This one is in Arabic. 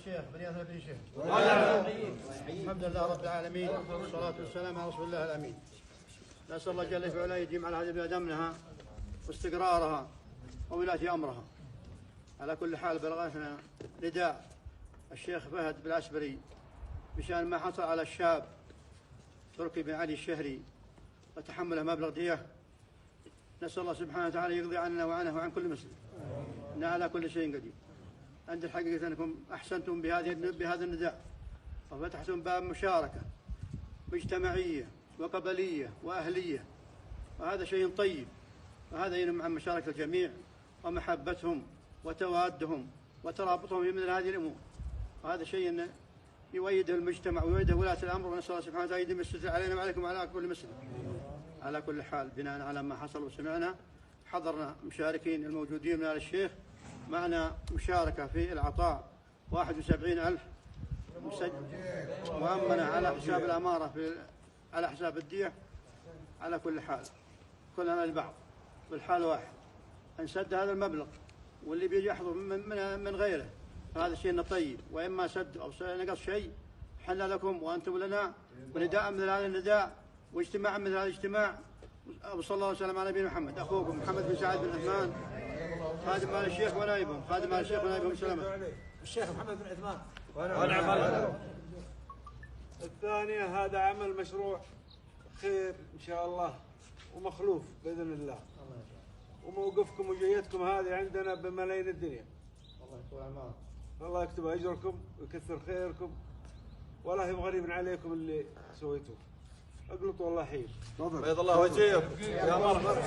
الشيخ بنياث بن شيخ. الحمد لله رب العالمين والصلاة والسلام على رسول الله الأمين. نسأل الله جل في علاه يديم على هذه البلاد أمنها واستقرارها وولاة أمرها. على كل حال بلغنا نداء الشيخ فهد بالعسبري بشأن ما حصل على الشاب تركي بن علي الشهري وتحمله مبلغ دية. نسأل الله سبحانه وتعالى يقضي عنا وعنه وعن كل مسلم، إنه على كل شيء قدير. عند الحقيقة أنكم أحسنتم بهذا النداء وفتحتم باب مشاركة مجتمعية وقبلية وأهلية، وهذا شيء طيب، وهذا ينم عن مشاركة الجميع ومحبتهم وتوادهم وترابطهم في مثل هذه الأمور، وهذا شيء يؤيده المجتمع ويؤيده ولاة الأمر. ونسأل الله سبحانه وتعالى يديم الستر علينا وعليكم وعلى كل مسلم. على كل حال بناء على ما حصل وسمعنا حضرنا مشاركين الموجودين من آل الشيخ معنا مشاركة في العطاء 71,000 مؤمنة على حساب الأمارة على حساب الدية. على كل حال كلنا البعض بالحال واحد نسد هذا المبلغ، واللي بيجي يحضر من غيره فهذا شيء طيب، وإما سد أو نقص شيء حل لكم وأنتم لنا، ونداء مثل هذا النداء واجتماع مثل هذا الاجتماع. وصلى الله وسلم على نبينا محمد. أخوكم محمد بن سعد بن عثمان خادم آل الشيخ ونائبهم، خادم آل الشيخ ونائبهم سلامة. الشيخ محمد بن عثمان ونعم. الثانية هذا عمل مشروع خير إن شاء الله ومخلوف بإذن الله، وموقفكم وجيتكم هذه عندنا بملايين الدنيا. الله يكتب أجركم ويكثر خيركم، ولا هو غريب عليكم اللي سويتوه. اقلطوا الله حين. بيض الله وجهك يا مرحبا.